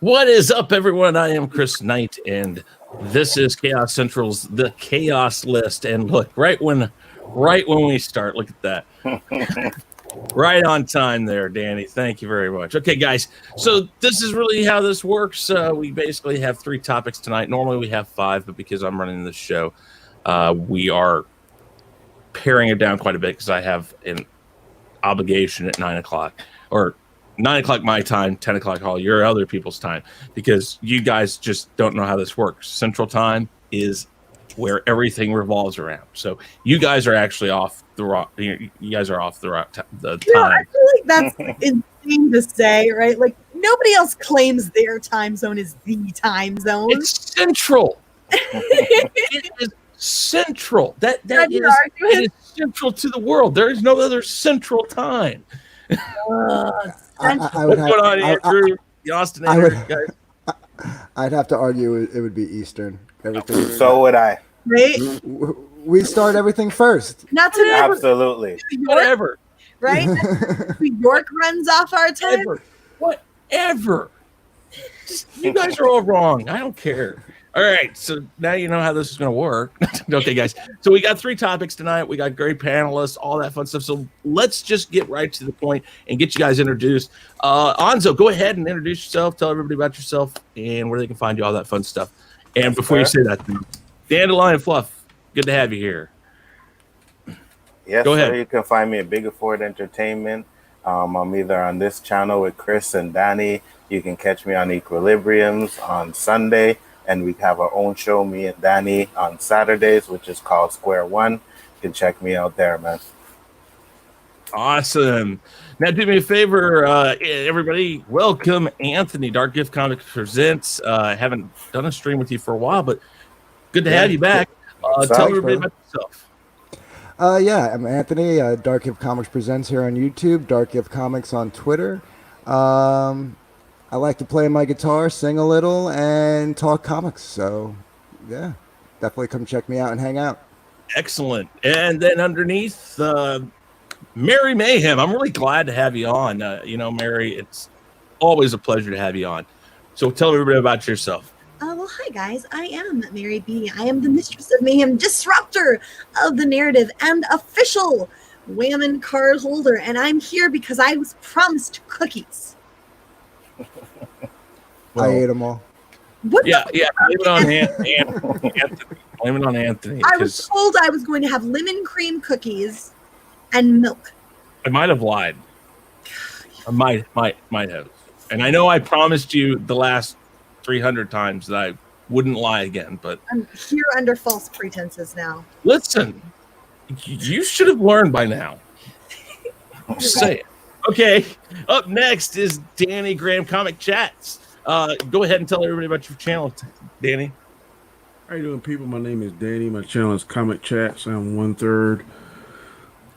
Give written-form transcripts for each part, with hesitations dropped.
What is up, everyone? I am Chris Knight, and this is Chaos Central's The Khaos List. And look, right when we start, look at that. Right on time there, Danny. Thank you very much. Okay, guys. So this is really how this works. We basically have 3 topics tonight. Normally we have 5, but because I'm running this show, we are paring it down quite a bit because I have an obligation at 9 o'clock or 9 o'clock my time, 10 o'clock all your other people's time, because you guys just don't know how this works. Central time is where everything revolves around. So you guys are actually off the rock. You guys are off the rock. The time. I feel like that's insane to say, right? Like nobody else claims their time zone is the time zone. It's central. It is central. That is central to the world. There is no other central time. What's going on, Andrew? The Austin guys. I'd have to argue it would be Eastern. Everything. So would I. Right? We start everything first. Not to Absolutely. Whatever. Right? New York runs off our time. Whatever. You guys are all wrong. I don't care. All right, so now you know how this is going to work. Okay, guys. So we got 3 topics tonight. We got great panelists, all that fun stuff. So let's just get right to the point and get you guys introduced. Nzo, go ahead and introduce yourself. Tell everybody about yourself and where they can find you, all that fun stuff. And before you say that, Dandelion Fluff, good to have you here. Yes, go ahead. Sir, you can find me at Big Afford Entertainment. I'm either on this channel with Chris and Danny. You can catch me on Equilibriums on Sunday. And we have our own show, me and Danny, on Saturdays, which is called Square One. You can check me out there, man. Awesome. Now, do me a favor, everybody. Welcome, Anthony. DarkGift Comics presents. I haven't done a stream with you for a while, but good to have you back. Tell everybody about yourself. Yeah, I'm Anthony. DarkGift Comics presents here on YouTube. DarkGift Comics on Twitter. I like to play my guitar, sing a little, and talk comics. So, yeah, definitely come check me out and hang out. Excellent. And then underneath, Mary Mayhem. I'm really glad to have you on. Mary, it's always a pleasure to have you on. So tell everybody about yourself. Well, hi, guys. I am Mary B. I am the mistress of Mayhem, disruptor of the narrative, and official Whammon card holder. And I'm here because I was promised cookies. I ate them all. What yeah. Blame it on Anthony. Blame it on Anthony. I was told I was going to have lemon cream cookies and milk. I might have lied. I might have. And I know I promised you the last 300 times that I wouldn't lie again, but I'm here under false pretenses now. Listen, you should have learned by now. Just say it. Okay, up next is Danny Graham Comic Chats. Go ahead and tell everybody about your channel, Danny. How you doing, people? My name is Danny. My channel is Comic Chats. I'm 1/3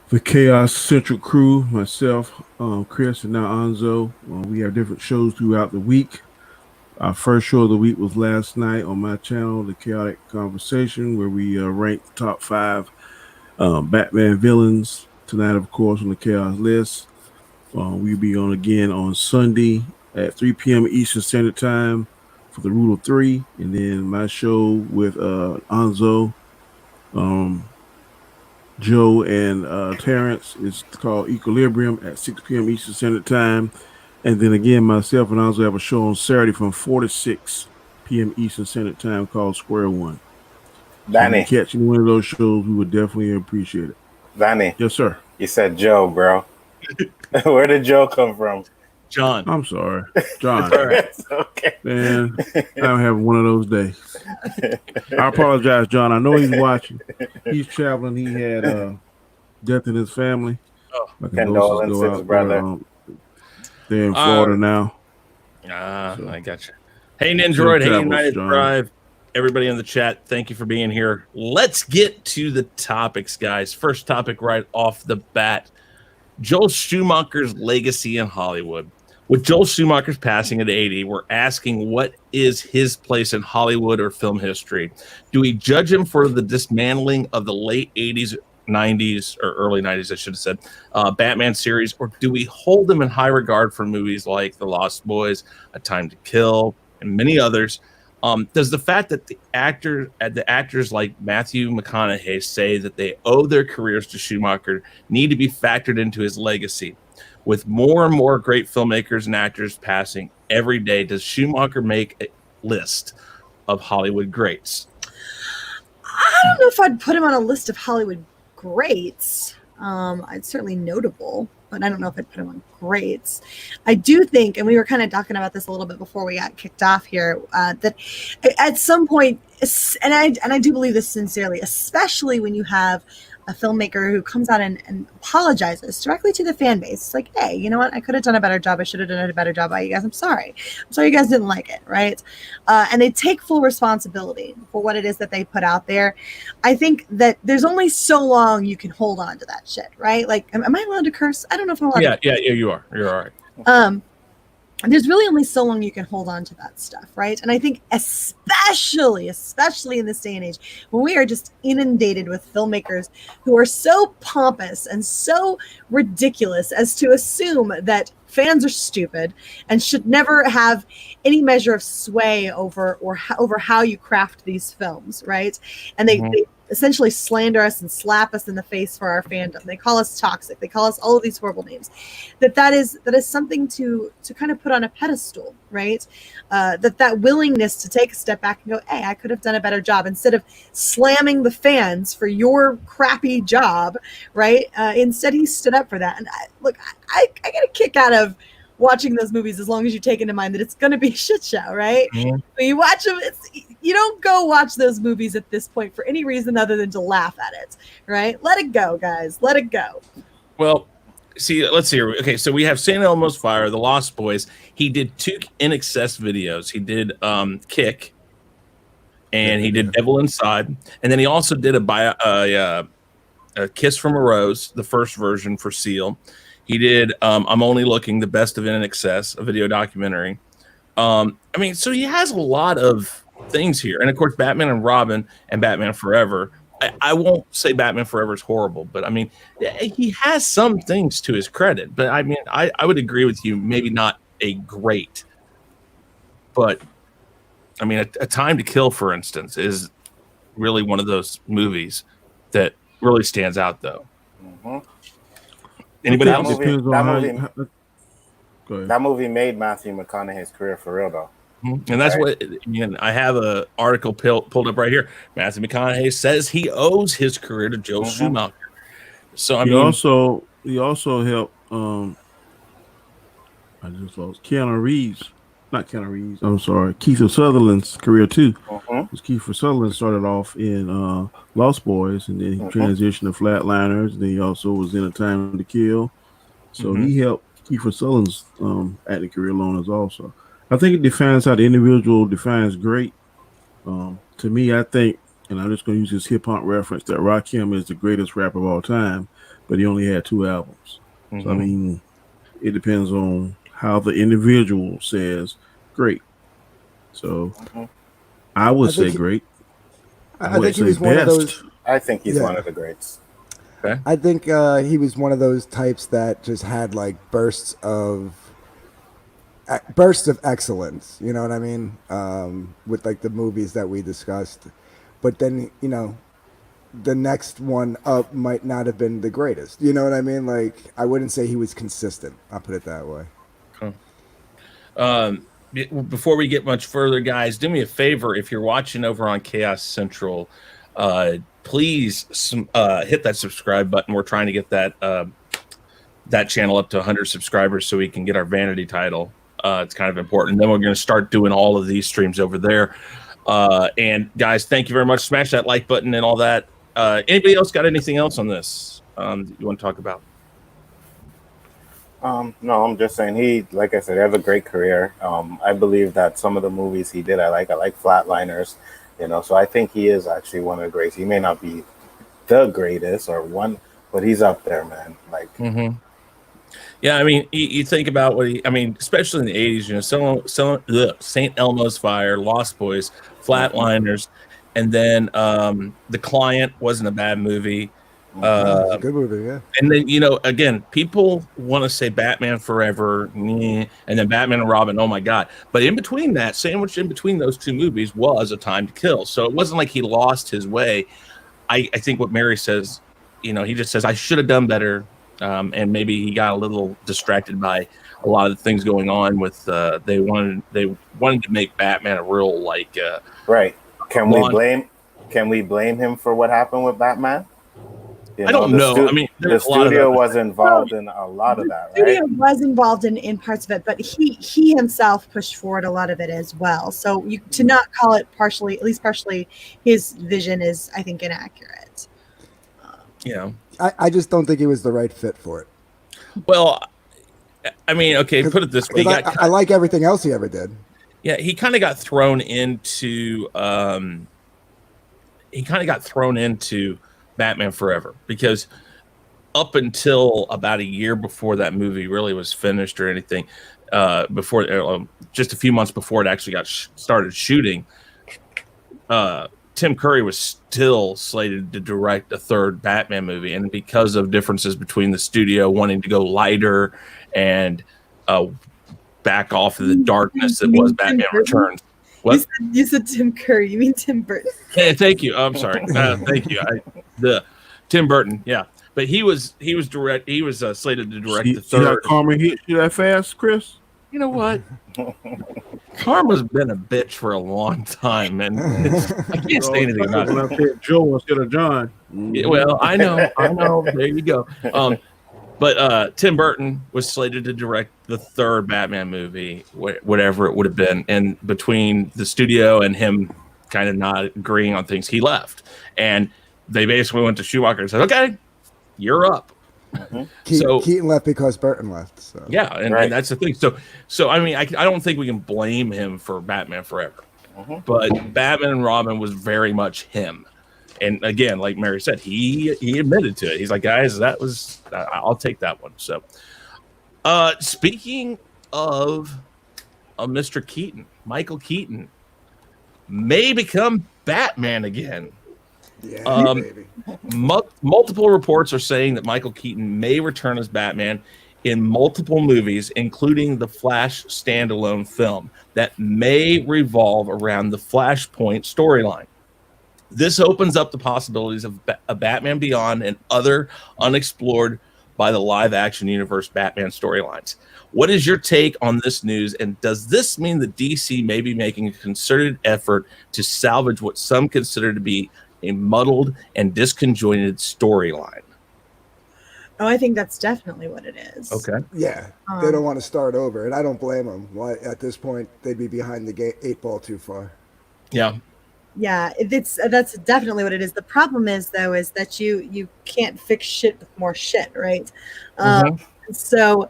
the Chaos Central crew, myself, Chris, and now Nzo. We have different shows throughout the week. Our first show of the week was last night on my channel, The Chaotic Conversation, where we ranked the top 5 Batman villains. Tonight, of course, on the Chaos List. We'll be on again on Sunday at 3 p.m. Eastern Standard Time for the Rule of 3. And then my show with Nzo, Joe, and Terrence is called Equilibrium at 6 p.m. Eastern Standard Time. And then again, myself and Nzo have a show on Saturday from 4 to 6 p.m. Eastern Standard Time called Square One. Danny. So if you catch any one of those shows, we would definitely appreciate it. Danny. Yes, sir. You said Joe, bro. Where did Joe come from? John. I'm sorry. John. It's okay. Man, I don't have one of those days. I apologize, John. I know he's watching. He's traveling. He had death in his family. Condolences, brother. They're in Florida now. I got you. Hey, Ninjroid. Hey, United Drive. Everybody in the chat, thank you for being here. Let's get to the topics, guys. First topic right off the bat. Joel Schumacher's legacy in Hollywood. With Joel Schumacher's passing at 80, we're asking, what is his place in Hollywood or film history? Do we judge him for the dismantling of the late 80s '90s or early '90s, I should have said, Batman series, or do we hold them in high regard for movies like The Lost Boys, A Time to Kill, and many others? Does the fact that the actors like Matthew McConaughey say that they owe their careers to Schumacher need to be factored into his legacy? With more and more great filmmakers and actors passing every day, does Schumacher make a list of Hollywood greats? I don't know if I'd put him on a list of Hollywood greats. I'd certainly notable, but I don't know if I'd put him on greats. I do think, and we were kind of talking about this a little bit before we got kicked off here, that at some point, and I do believe this sincerely, especially when you have a filmmaker who comes out and apologizes directly to the fan base. It's like, hey, you know what? I could have done a better job. I should have done a better job by you guys. I'm sorry. I'm sorry you guys didn't like it, right? And they take full responsibility for what it is that they put out there. I think that there's only so long you can hold on to that shit, right? Like, am I allowed to curse? I don't know if I'm allowed to. Yeah, you are. You're all right. There's really only so long you can hold on to that stuff, right? And I think especially in this day and age, when we are just inundated with filmmakers who are so pompous and so ridiculous as to assume that fans are stupid and should never have any measure of sway over how you craft these films, right? And they essentially slander us and slap us in the face for our fandom. They call us toxic. They call us all of these horrible names. That is something to kind of put on a pedestal, right? That willingness to take a step back and go, hey, I could have done a better job, instead of slamming the fans for your crappy job, right? Instead, he stood up for that. And I get a kick out of watching those movies, as long as you take into mind that it's going to be a shit show, right? When you watch them, you don't go watch those movies at this point for any reason other than to laugh at it, right? Let it go, guys. Let it go. Well, see, let's see. Okay, so we have St. Elmo's Fire, The Lost Boys. He did 2 In Excess videos. He did Kick, and he did Devil Inside, and then he also did a Kiss from a Rose, the first version for Seal. He did I'm Only Looking, the best of In Excess, a video documentary. I mean, so he has a lot of things here. And of course, Batman and Robin and Batman Forever. I won't say Batman Forever is horrible, but I mean, he has some things to his credit. But I mean, I would agree with you, maybe not a great, but I mean, A Time to Kill, for instance, is really one of those movies that really stands out, though. Anybody else? That movie made Matthew McConaughey's career for real, though. And that's what, again, I have an article pulled up right here. Matthew McConaughey says he owes his career to Joel Schumacher. So I mean, he also helped. I just lost Kiefer Sutherland's career too. Because Kiefer Sutherland started off in Lost Boys, and then he transitioned to Flatliners. And then he also was in A Time to Kill. So he helped Kiefer Sutherland's acting career along as also. I think it defines how the individual defines great. To me, I think, and I'm just going to use this hip hop reference, that Rakim is the greatest rapper of all time, but he only had 2 albums. So I mean, it depends on how the individual says great. So I would say great. I think he was one of those. I think he's one of the greats. Okay. I think he was one of those types that just had like bursts of excellence, you know what I mean? With like the movies that we discussed, but then, you know, the next one up might not have been the greatest, you know what I mean? Like, I wouldn't say he was consistent, I'll put it that way. Before we get much further, guys, do me a favor. If you're watching over on Chaos Central, please hit that subscribe button. We're trying to get that channel up to 100 subscribers so we can get our vanity title. It's kind of important. And then we're going to start doing all of these streams over there. And guys, thank you very much. Smash that like button and all that. Anybody else got anything else on this that you want to talk about? No, I'm just saying he, like I said, he has a great career. I believe that some of the movies he did, I like Flatliners, you know, so I think he is actually one of the greats. He may not be the greatest or one, but he's up there, man. Like, yeah, I mean, you think about especially in the 80s, you know, St. Elmo's Fire, Lost Boys, Flatliners, and then The Client wasn't a bad movie. It's a good movie, yeah. And then, again, people want to say Batman Forever, and then Batman and Robin, oh my God. But in between that, sandwiched in between those two movies was A Time to Kill. So it wasn't like he lost his way. I think what Mary says, he just says, I should have done better. And maybe he got a little distracted by a lot of the things going on with they wanted to make Batman a real right. Can we blame him for what happened with Batman? I don't know. The studio was involved in a lot of that, right? The studio was involved in parts of it, but he himself pushed forward a lot of it as well. So to not call it partially, at least partially, his vision is, I think, inaccurate. I just don't think he was the right fit for it. Well, okay, put it this way. I like everything else he ever did. Yeah, he kind of got thrown into Batman Forever, because up until about a year before that movie really was finished or anything, just a few months before it actually got started shooting, Tim Curry was still slated to direct a third Batman movie, and because of differences between the studio wanting to go lighter and back off of the darkness that was Batman Returns. What? You said Tim Curry. You mean Tim Burton? Yeah, thank you. I'm sorry. Thank you. The Tim Burton. Yeah, but he was slated to direct the third. Karma hit you that fast, Chris? You know what? Karma's been a bitch for a long time, and I can't say anything about it. I said Joe instead of John. Yeah, well, I know. There you go. But Tim Burton was slated to direct the third Batman movie, whatever it would have been. And between the studio and him kind of not agreeing on things, he left. And they basically went to Schumacher and said, okay, you're up. Mm-hmm. Keaton left because Burton left. So. Yeah, and that's the thing. So I don't think we can blame him for Batman Forever. Mm-hmm. But Batman and Robin was very much him. And again, like Mary said, he admitted to it. He's like, guys, I'll take that one. So, speaking of Mr. Keaton, Michael Keaton may become Batman again. Yeah, baby. Multiple reports are saying that Michael Keaton may return as Batman in multiple movies, including the Flash standalone film that may revolve around the Flashpoint storyline. This opens up the possibilities of a Batman Beyond and other unexplored by the live-action universe Batman storylines. What is your take on this news, and does this mean that DC may be making a concerted effort to salvage what some consider to be a muddled and disconjointed storyline? Oh, I think that's definitely what it is. Okay. Yeah, they don't want to start over, and I don't blame them. Why, at this point, they'd be behind the 8 ball too far. Yeah, that's definitely what it is. The problem is, though, is that you can't fix shit with more shit, right? So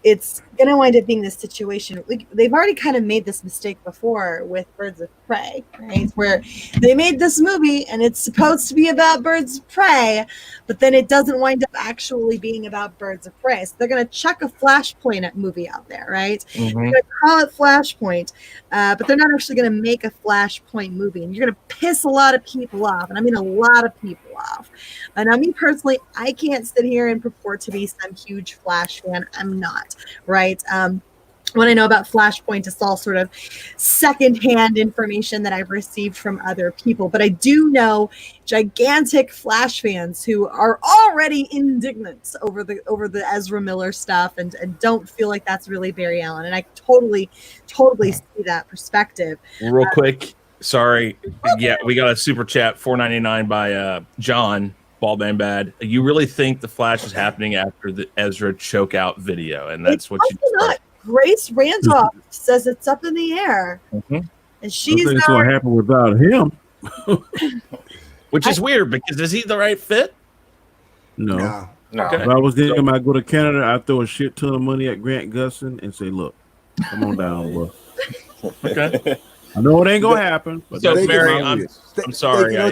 it's going to wind up being this situation. They've already kind of made this mistake before with Birds of Prey, right? Where they made this movie and it's supposed to be about birds of prey, but then it doesn't wind up actually being about birds of prey. So they're going to chuck a Flashpoint movie out there, right? They're going to call it Flashpoint, but they're not actually going to make a Flashpoint movie. And you're going to piss a lot of people off. And I mean a lot of people off. And I mean, personally, I can't sit here and purport to be some huge Flash fan. I'm not, right? What I know about Flashpoint is all sort of secondhand information that I've received from other people. But I do know gigantic Flash fans who are already indignant over the Ezra Miller stuff and don't feel like that's really Barry Allen. And I totally see that perspective. Real quick, sorry. Yeah, we got a super chat, $4.99 by John, BaldManBad. You really think the Flash is happening after the Ezra chokeout video? And that's what you not. Grace Randolph says it's up in the air, and she's going to happen without him. Which is weird, because is he the right fit? No. Okay. If I was them, I'd go to Canada. I'd throw a shit ton of money at Grant Gustin and say, "Look, come on down, bro." Okay. I know it ain't gonna happen, but so Mary, I'm sorry. You know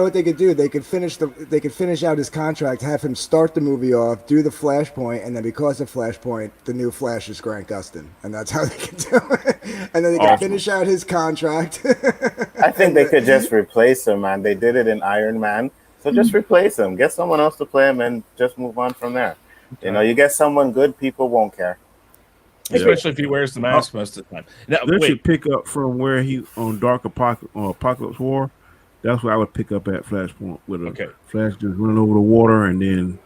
what they could do? They could finish out his contract, have him start the movie off, do the Flashpoint, and then because of Flashpoint, the new Flash is Grant Gustin, and that's how they can do it. And then they can finish out his contract. I think they could just replace him, man. They did it in Iron Man. So just replace him. Get someone else to play him and just move on from there. You know, you get someone good, people won't care. Especially if he wears the mask most of the time. Now, They wait, should pick up from where he on Apocalypse War. That's where I would pick up at Flashpoint with a Flash just running over the water, and then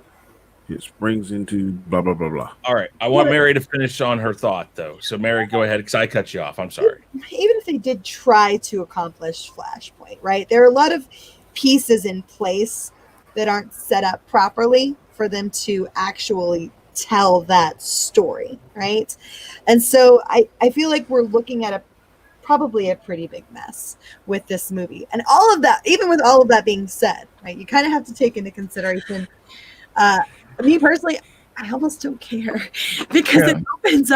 it springs into blah blah blah blah. All right, I want Mary to finish on her thought though. So Mary, go ahead because I cut you off. I'm sorry. Even if they did try to accomplish Flashpoint, right? There are a lot of pieces in place that aren't set up properly for them to actually tell that story, right? And so I feel like we're looking at probably a pretty big mess with this movie. And all of that, even with all of that being said, right, you kind of have to take into consideration, me personally, I almost don't care because it opens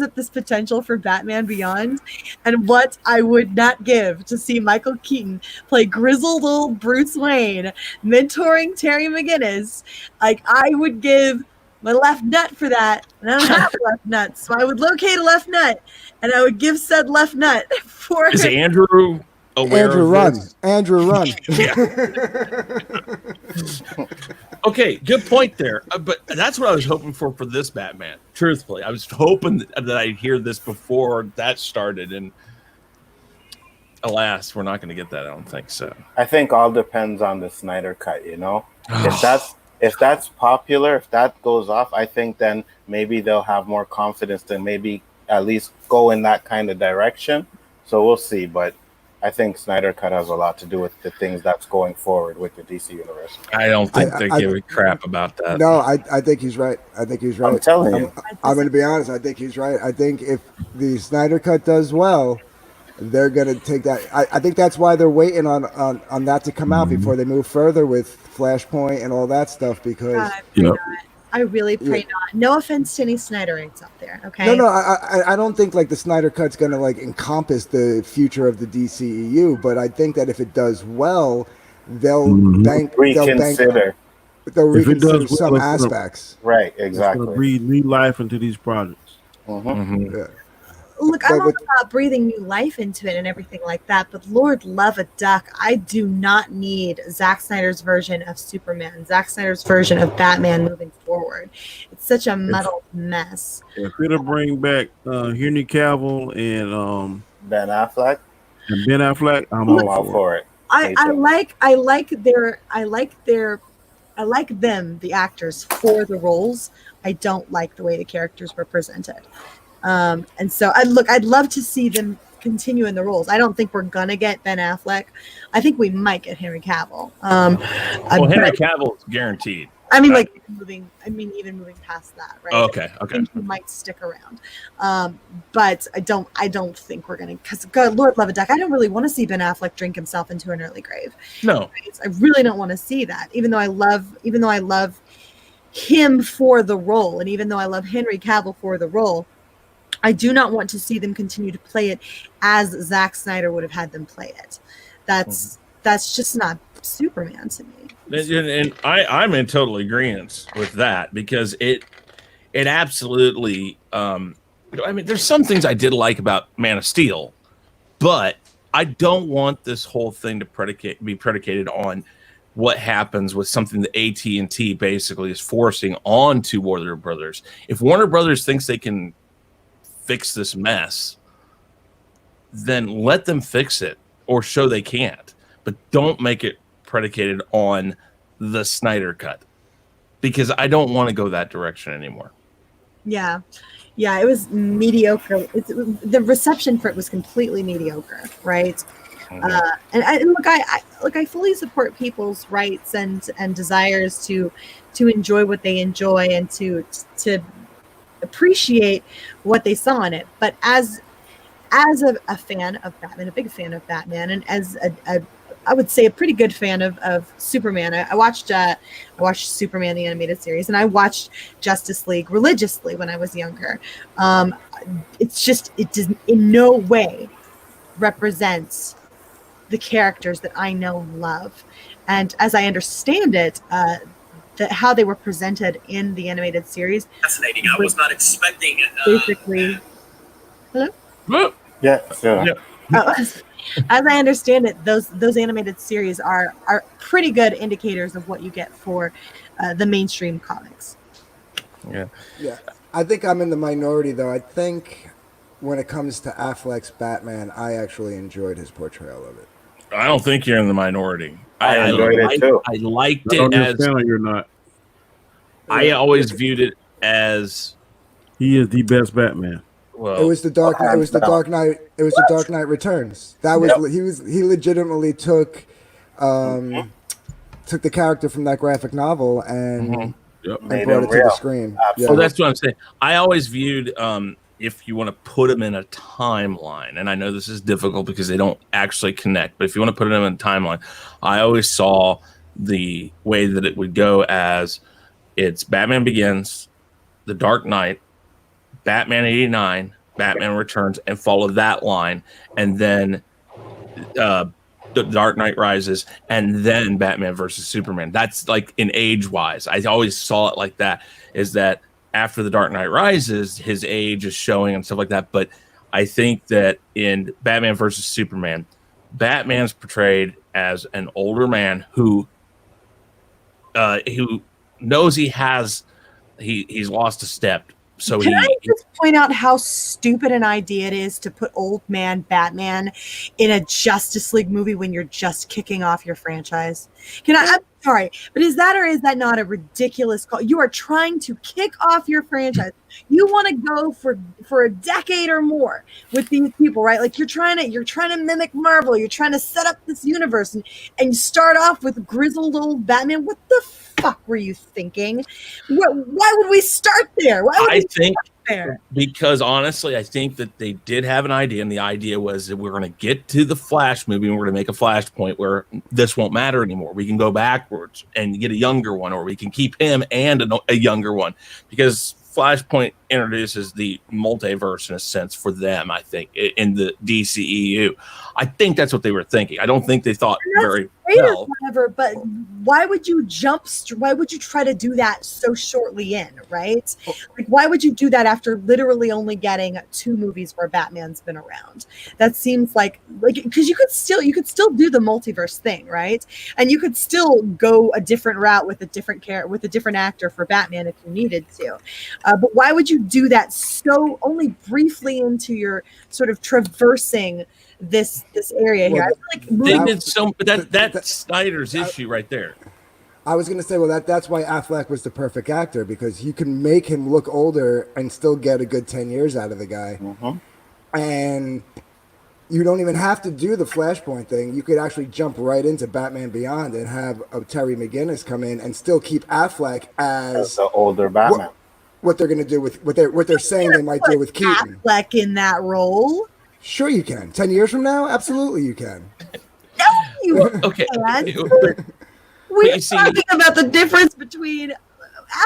up this potential for Batman Beyond, and what I would not give to see Michael Keaton play grizzled old Bruce Wayne mentoring Terry McGinnis. Like, I would give my left nut for that, and I don't have a left nut, so I would locate a left nut, and I would give said left nut for. Is Andrew aware Andrew of run. this? Andrew run. Okay, good point there. But that's what I was hoping for this Batman. Truthfully, I was hoping that I'd hear this before that started, and alas, we're not going to get that. I don't think so. I think all depends on the Snyder cut. You know, if that's popular, if that goes off, I think then maybe they'll have more confidence to maybe at least go in that kind of direction. So we'll see, but I think Snyder Cut has a lot to do with the things that's going forward with the DC universe. I don't think they give a crap about that. No, I think he's right. I think he's right. I'm telling you. I'm going to be honest. I think he's right. I think if the Snyder Cut does well, they're going to take that. I think that's why they're waiting on that to come out before they move further with Flashpoint and all that stuff. Because I really pray not. No offense to any Snyderites out there, okay? No, I don't think like the Snyder Cut's going to like encompass the future of the DCEU, but I think that if it does well, they'll reconsider some aspects. Right, exactly. Breathe new life into these projects. Yeah. Look, I'm all about breathing new life into it and everything like that, but Lord love a duck, I do not need Zack Snyder's version of Superman, Zack Snyder's version of Batman moving forward. It's such a muddled mess. If it'll bring back Henry Cavill and Ben Affleck, I'm all for it. I like them, the actors, for the roles. I don't like the way the characters were presented. And so I'd love to see them continue in the roles. I don't think we're gonna get Ben Affleck. I think we might get Henry Cavill. Henry Cavill is guaranteed. I mean, even moving past that, right? Okay. I think he might stick around. But I don't think we're gonna, because God, Lord love a duck, I don't really want to see Ben Affleck drink himself into an early grave. No. Right? I really don't want to see that. Even though I love him for the role, and even though I love Henry Cavill for the role, I do not want to see them continue to play it as Zack Snyder would have had them play it. That's just not Superman to me. And I'm in total agreement with that, because it absolutely there's some things I did like about Man of Steel, but I don't want this whole thing to be predicated on what happens with something that AT&T basically is forcing onto Warner Brothers. If Warner Brothers thinks they can fix this mess, then let them fix it or show they can't, but don't make it predicated on the Snyder Cut, because I don't want to go that direction anymore. Yeah, it was mediocre. The reception for it was completely mediocre, right? I fully support people's rights and desires to enjoy what they enjoy and to appreciate what they saw in it. But as a fan of Batman, a big fan of Batman, and as I would say a pretty good fan of Superman. I watched Superman the animated series, and I watched Justice League religiously when I was younger. It's just, it does in no way represents the characters that I know and love. And as I understand it, how they were presented in the animated series. Fascinating. I was not expecting it. Basically, hello? Yeah. as I understand it, those animated series are pretty good indicators of what you get for the mainstream comics. Yeah. Yeah, I think I'm in the minority though. I think when it comes to Affleck's Batman, I actually enjoyed his portrayal of it. I don't think you're in the minority. I enjoyed it too. I liked I don't it as understand you're not. I always viewed it as He is the best Batman. well. It was the Dark. It was the Dark Knight. It was the Dark Knight Returns. That was he legitimately took took the character from that graphic novel and Yep. and Made brought him it to the real. screen. Well, that's what I'm saying. I always viewed if you want to put them in a timeline, and I know this is difficult because they don't actually connect, but if you want to put them in a timeline, I always saw the way that it would go as it's Batman Begins, The Dark Knight, Batman 89, Batman Returns, and follow that line, and then The Dark Knight Rises, and then Batman versus Superman. That's like in age wise. I always saw it like that, is that after The Dark Knight Rises, his age is showing and stuff like that. But I think that in Batman versus Superman, Batman's portrayed as an older man who knows he's lost a step. So Can I just point out how stupid an idea it is to put old man Batman in a Justice League movie when you're just kicking off your franchise? I'm sorry, but is that or is that not a ridiculous call? You are trying to kick off your franchise. You want to go for a decade or more with these people, right? Like you're trying to mimic Marvel. You're trying to set up this universe and start off with grizzled old Batman. What the fuck were you thinking? Why would we start there? Because honestly, I think that they did have an idea, and the idea was that we're going to get to the Flash movie and we're going to make a Flashpoint where this won't matter anymore. We can go backwards and get a younger one, or we can keep him and a younger one, because Flashpoint introduces the multiverse in a sense for them, I think, in the DCEU. I think that's what they were thinking. I don't think they thought very well. Whatever, but why would you why would you try to do that so shortly in, right? Like, why would you do that after literally only getting 2 movies where Batman's been around? That seems like because you could still do the multiverse thing, right? And you could still go a different route with a different actor for Batman if you needed to. But why would you do that so only briefly into your sort of traversing this area here? I feel like they did so, but that's Snyder's issue right there. I was going to say, well, that's why Affleck was the perfect actor, because you can make him look older and still get a good 10 years out of the guy. And you don't even have to do the Flashpoint thing. You could actually jump right into Batman Beyond and have Terry McGinnis come in and still keep Affleck as the older Batman. What they're going to do with what they're saying they might do with Keaton. Affleck in that role. Sure, you can. 10 years from now, absolutely, you can. No, you Okay. We're talking about the difference between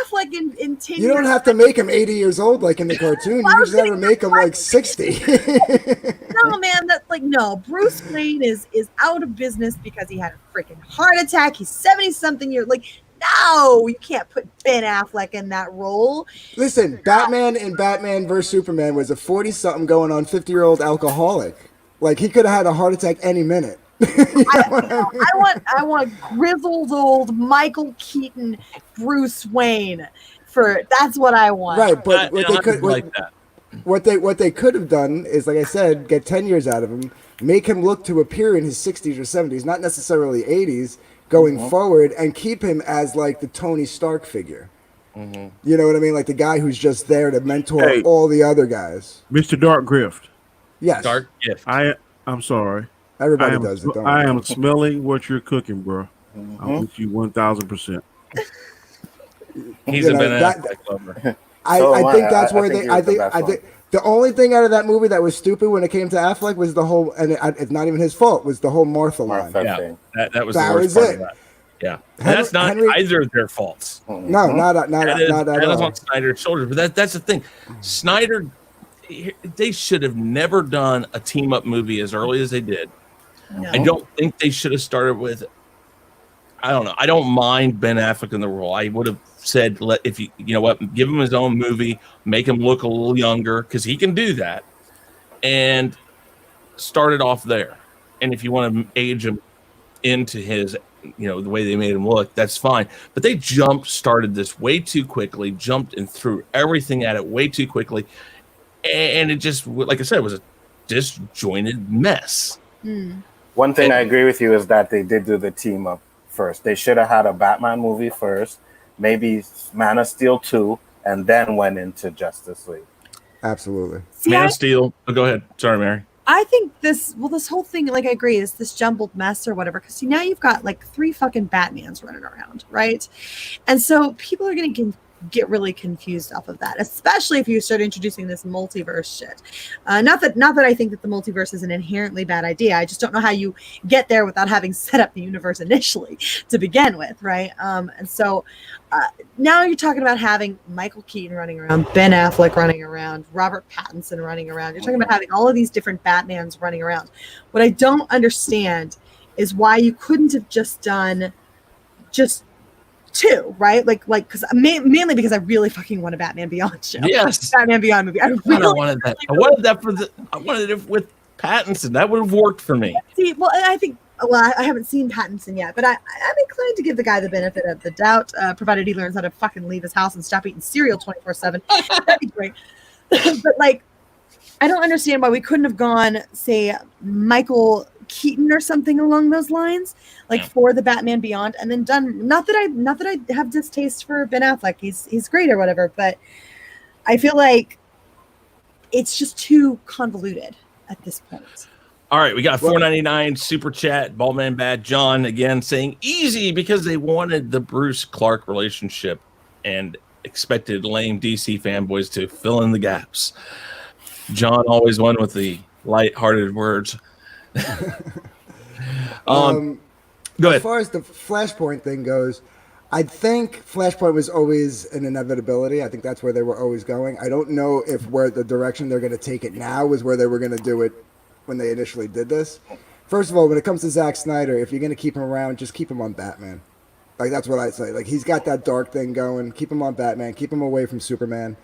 Affleck in 10 years. You don't have to make him 80 years old like in the cartoon. You just have to make him like 60. No, man, no. Bruce Wayne is out of business because he had a freaking heart attack. He's 70-something years. No, you can't put Ben Affleck in that role. Listen, Batman and Batman vs. Superman was a 40-something going on 50-year-old alcoholic. Like, he could have had a heart attack any minute. I want grizzled old Michael Keaton Bruce Wayne. That's what I want. Right, but what they could have done is, like I said, get 10 years out of him, make him look to appear in his 60s or 70s, not necessarily 80s, going forward, and keep him as like the Tony Stark figure. You know what I mean? Like the guy who's just there to mentor all the other guys. Mr. DarkGift. Yes. DarkGift. I'm sorry. Everybody does it. I am smelling what you're cooking, bro. I'm with you 1,000%. He's a Ben Affleck lover. I think that's where I think the only thing out of that movie that was stupid when it came to Affleck was the whole, and it's not even his fault, was the whole Martha line. Yeah, that was the worst part of that. Yeah, that's not either of their faults. No, not at all. That is on Snyder's shoulders. But that's the thing. Snyder, they should have never done a team up movie as early as they did. No. I don't think they should have started with. I don't know. I don't mind Ben Affleck in the role. I would have said, if you know what, give him his own movie, make him look a little younger because he can do that, and start it off there. and if you want to age him into his, the way they made him look, that's fine. But they started this way too quickly, jumped and threw everything at it way too quickly, and it just, like I said, was a disjointed mess. One thing I agree with you is that they did do the team up first. They should have had a Batman movie first, maybe Man of Steel 2, and then went into Justice League. Absolutely. Man of Steel. Oh, go ahead. Sorry, Mary. I think this whole thing, like, I agree, is this jumbled mess or whatever. Because now you've got like 3 fucking Batmans running around, right? And so people are going to get really confused off of that, especially if you start introducing this multiverse shit. Not that I think that the multiverse is an inherently bad idea. I just don't know how you get there without having set up the universe initially to begin with, right? And so now you're talking about having Michael Keaton running around, Ben Affleck running around, Robert Pattinson running around. You're talking about having all of these different Batmans running around. What I don't understand is why you couldn't have just done just 2, right? Like, because mainly because I really fucking want a Batman Beyond show. Yes, Batman Beyond movie. I wanted that. I wanted it with Pattinson. That would have worked for me. See, well, I think. Well, I haven't seen Pattinson yet, but I'm inclined to give the guy the benefit of the doubt, provided he learns how to fucking leave his house and stop eating cereal 24/7. That'd be great. But like, I don't understand why we couldn't have gone, say, Michael Keaton or something along those lines, like for the Batman Beyond, and then done. Not that I have distaste for Ben Affleck. He's great or whatever, but I feel like it's just too convoluted at this point. All right, we got a $4.99 super chat. BaldManBad John again saying easy because they wanted the Bruce Clark relationship and expected lame DC fanboys to fill in the gaps. John always won with the light-hearted words. Go ahead. As far as the Flashpoint thing goes, I think Flashpoint was always an inevitability. I think that's where they were always going. I don't know if where the direction they're going to take it now is where they were going to do it when they initially did this. First of all, when it comes to Zack Snyder, if you're going to keep him around, just keep him on Batman. Like, that's what I say. Like, he's got that dark thing going. Keep him on Batman. Keep him away from Superman.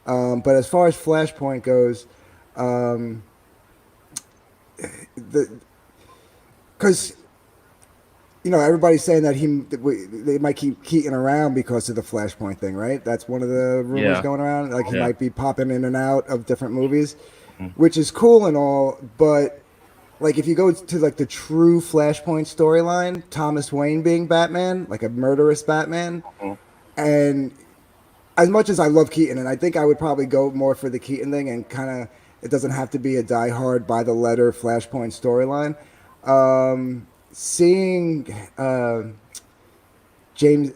But as far as Flashpoint goes, because everybody's saying that they might keep Keaton around because of the Flashpoint thing, right? That's one of the rumors going around. Like, he might be popping in and out of different movies, which is cool and all, but like, if you go to like the true Flashpoint storyline, Thomas Wayne being Batman, like a murderous Batman, and as much as I love Keaton, and I think I would probably go more for the Keaton thing, and kind of, it doesn't have to be a die-hard by the letter Flashpoint storyline. Seeing James,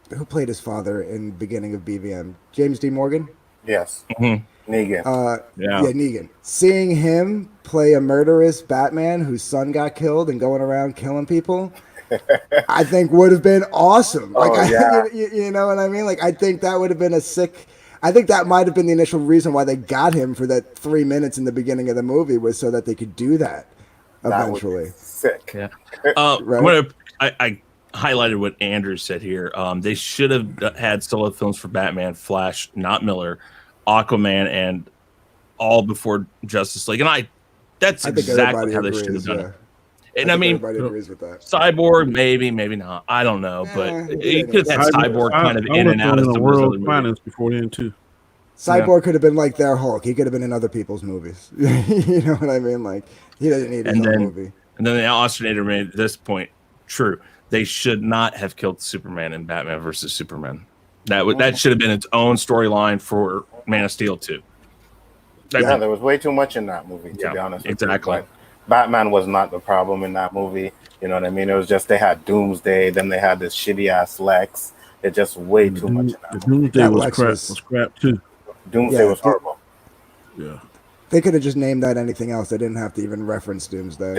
who played his father in the beginning of BVM, James D. Morgan. Yes. Negan. Negan. Seeing him play a murderous Batman whose son got killed and going around killing people, I think would have been awesome. You know what I mean? Like, I think that would have been a sick. I think that might have been the initial reason why they got him for that 3 minutes in the beginning of the movie, was so that they could do that eventually. That sick. Yeah. Right? I highlighted what Andrew said here. They should have had solo films for Batman, Flash, not Miller, Aquaman, and all before Justice League. And that's exactly how they should have done it. And I mean, everybody agrees with that. Cyborg, maybe not. I don't know, but you could have had Cyborg kind of in and out of the world of finance before then too. Cyborg could have been like their Hulk. He could have been in other people's movies. You know what I mean? Like, he doesn't need his own movie. And then the alternator made at this point true. They should not have killed Superman in Batman versus Superman. That should have been its own storyline for Man of Steel 2. There was way too much in that movie, to be honest. Exactly. With you. Batman was not the problem in that movie. You know what I mean? It was just they had Doomsday, then they had this shitty ass Lex. It's just way too much in that movie. Doomsday was crap too. Doomsday was horrible. Yeah. They could have just named that anything else. They didn't have to even reference Doomsday.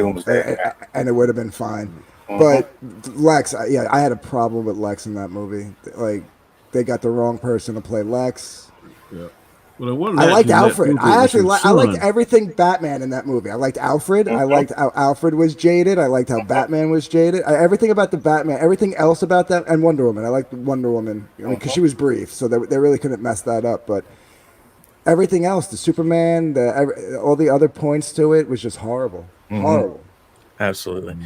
And it would have been fine. But Lex, I had a problem with Lex in that movie. Like, they got the wrong person to play Lex. Yeah. Well, I liked Alfred. I liked everything Batman in that movie. I liked Alfred. I liked how Alfred was jaded. I liked how Batman was jaded. Everything about the Batman, everything else about that, and Wonder Woman. I liked Wonder Woman because she was brief, so they really couldn't mess that up. But everything else, the Superman, all the other points to it was just horrible. Horrible. Absolutely.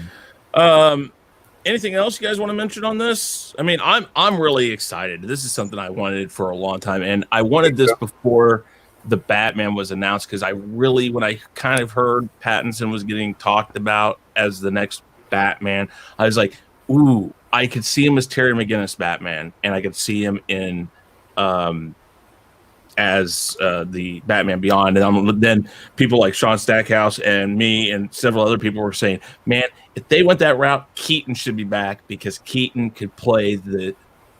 Anything else you guys want to mention on this? I mean, I'm really excited. This is something I wanted for a long time, and I wanted this before the Batman was announced, because when I kind of heard Pattinson was getting talked about as the next Batman, I was like, ooh, I could see him as Terry McGinnis Batman, and I could see him in as the Batman Beyond. And then people like Shaun Stackhouse and me and several other people were saying, man, if they went that route, Keaton should be back, because Keaton could play the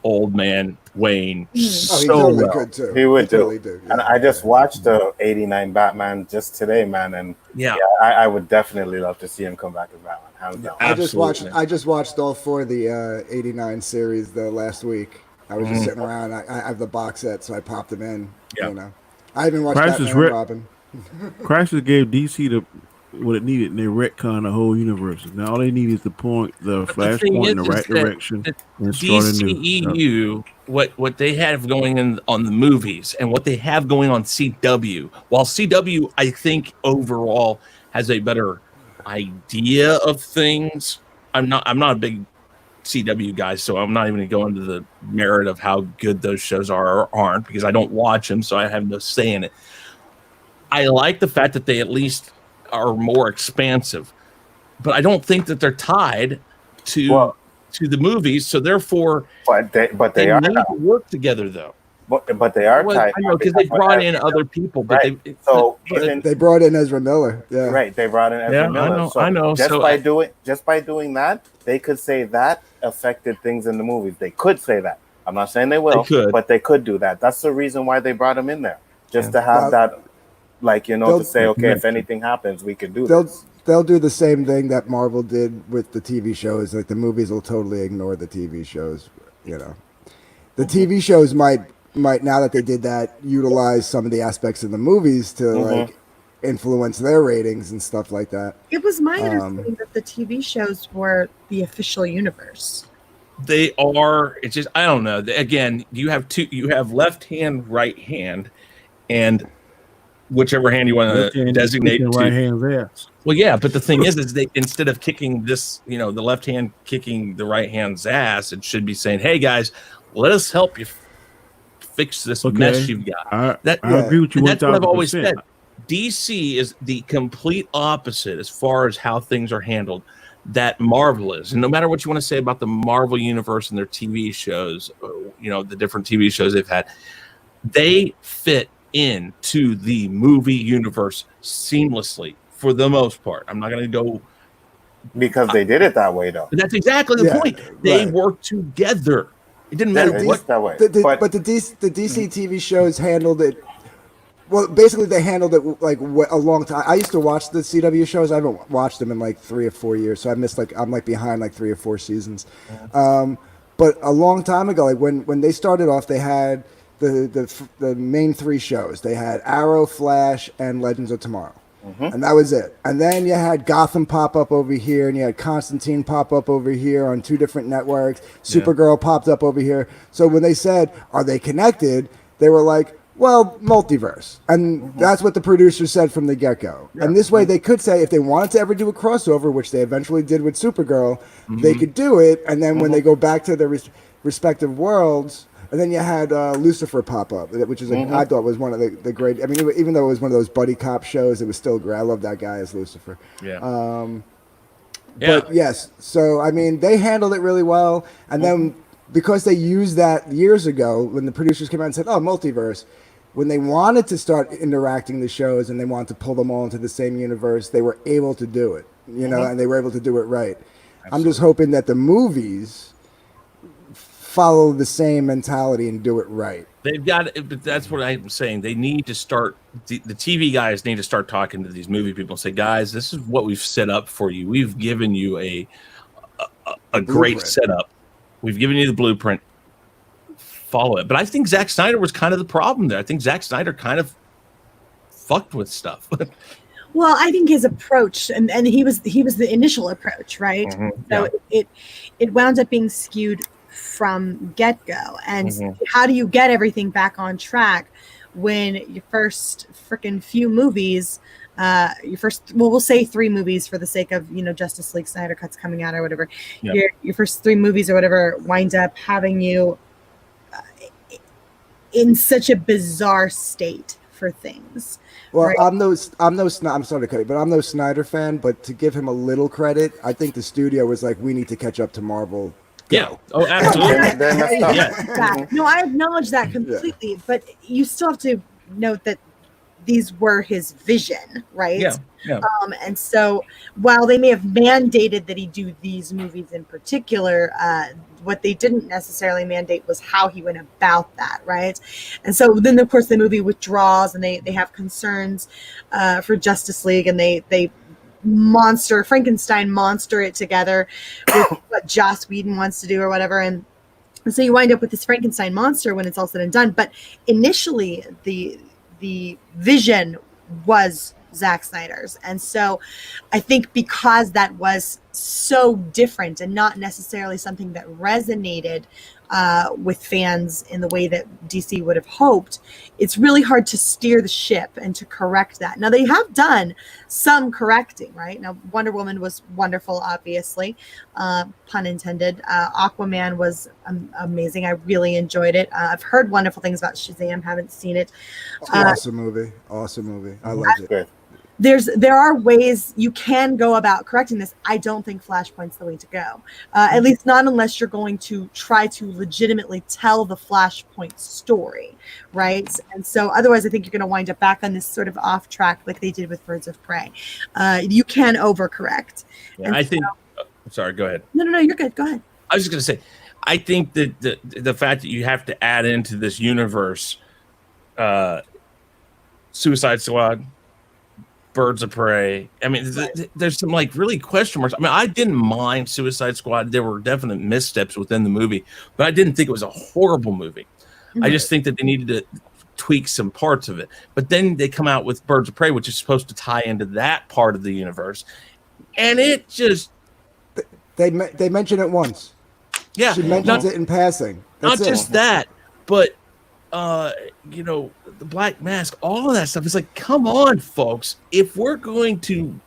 old man Wayne so well. Could too. He would totally do. Yeah. And I just watched the '89 Batman just today, man, and I would definitely love to see him come back as Batman. Hands down. I just watched all 4 of the '89 series last week. I was just sitting around. I have the box set, so I popped them in. Yeah. You know, I haven't watched Batman and Robin. Crisis gave DC what it needed, and they retconned the whole universe. Now all they need is to point the flashpoint in the right direction and start DCEU, what they have going on the movies and what they have going on CW. While CW, I think overall has a better idea of things. I'm not a big CW guy, so I'm not even going to go into the merit of how good those shows are or aren't, because I don't watch them, so I have no say in it. I like the fact that they at least are more expansive, but I don't think that they're tied to the movies, so therefore they are need to work together though. But they are tied. I know, because they brought in other people, but they brought in Ezra Miller. Yeah, right. They brought in Ezra Miller. I know. Just by doing that, they could say that affected things in the movies. They could say that. I'm not saying they will, but they could do that. That's the reason why they brought him in there, just to have that, to say, okay, if anything happens, we can do this. They'll do the same thing that Marvel did with the TV shows. Like, the movies will totally ignore the TV shows. You know, the TV shows might now that they did that, utilize some of the aspects of the movies to influence their ratings and stuff like that. It was my understanding that the TV shows were the official universe. They are. It's just, I don't know. Again, you have left hand, right hand, and whichever hand you want to designate to. Right hand there. Well, yeah, but the thing is they, instead of kicking this, the left hand kicking the right hand's ass, it should be saying, "Hey guys, let us help you fix this mess you've got." I agree with you. That's what I've always said. DC is the complete opposite as far as how things are handled that Marvel is. And no matter what you want to say about the Marvel universe and their TV shows, the different TV shows they've had, they fit into the movie universe seamlessly for the most part. I'm not going to go, because they did it that way, though. But that's exactly the point. They work together. It didn't matter what that way. But the DC TV shows handled it. Well, basically, they handled it like a long time. I used to watch the CW shows. I haven't watched them in like 3 or 4 years, so I missed I'm behind like 3 or 4 seasons. But a long time ago, like when they started off, they had the main 3 shows. They had Arrow, Flash, and Legends of Tomorrow. And that was it. And then you had Gotham pop up over here, and you had Constantine pop up over here on 2 different networks. Supergirl popped up over here. So when they said, are they connected? They were like, well, multiverse. And that's what the producers said from the get-go. Yeah. And this way they could say, if they wanted to ever do a crossover, which they eventually did with Supergirl, they could do it. And then when they go back to their respective worlds, and then you had Lucifer pop up, which is I thought was one of the great. I mean, even though it was one of those buddy cop shows, it was still great. I love that guy as Lucifer. Yeah. But yes, so I mean, they handled it really well. And then because they used that years ago, when the producers came out and said, "Oh, multiverse," when they wanted to start interacting the shows and they wanted to pull them all into the same universe, they were able to do it. And they were able to do it right. Absolutely. I'm just hoping that the movies follow the same mentality and do it right. They've got it, but that's what I'm saying. They need to start, the TV guys need to start talking to these movie people and say, guys, this is what we've set up for you. We've given you a great setup. We've given you the blueprint. Follow it. But I think Zack Snyder was kind of the problem there. I think Zack Snyder kind of fucked with stuff. Well, I think his approach, and he was the initial approach, right? So it wound up being skewed from get-go. And how do you get everything back on track when your first freaking few movies, we'll say 3 movies for the sake of, Justice League Snyder Cut's coming out or whatever. Yep. Your first 3 movies or whatever wind up having you in such a bizarre state for things. Well, right? I'm sorry to cut you, but I'm no Snyder fan. But to give him a little credit, I think the studio was like, we need to catch up to Marvel. Yeah. Oh, absolutely. They're messed up. Yeah. No, I acknowledge that completely, but you still have to note that these were his vision, right? Yeah. Yeah. And so while they may have mandated that he do these movies in particular, what they didn't necessarily mandate was how he went about that, right? And so then, of course, the movie withdraws and they have concerns for Justice League, and they Frankenstein monster it together with what Joss Whedon wants to do or whatever. And so you wind up with this Frankenstein monster when it's all said and done. But initially, the vision was Zack Snyder's. And so I think because that was so different and not necessarily something that resonated with fans in the way that DC would have hoped, it's really hard to steer the ship and to correct that. Now, they have done some correcting, right? Now, Wonder Woman was wonderful, obviously, pun intended. Aquaman was amazing. I really enjoyed it. I've heard wonderful things about Shazam, haven't seen it. Awesome movie. I loved it. There are ways you can go about correcting this. I don't think Flashpoint's the way to go. At least not unless you're going to try to legitimately tell the Flashpoint story, right? And so otherwise I think you're going to wind up back on this sort of off track like they did with Birds of Prey. You can overcorrect. Yeah, I think sorry, go ahead. No, you're good. Go ahead. I was just going to say, I think that the fact that you have to add into this universe Suicide Squad, Birds of Prey. I mean, there's some like really question marks. I mean, I didn't mind Suicide Squad. There were definite missteps within the movie, but I didn't think it was a horrible movie. Mm-hmm. I just think that they needed to tweak some parts of it. But then they come out with Birds of Prey, which is supposed to tie into that part of the universe, and it just they mention it once. Yeah, she mentions it in passing. That's not just that, but the Black Mask, all of that stuff. It's like, come on, folks. If we're going to,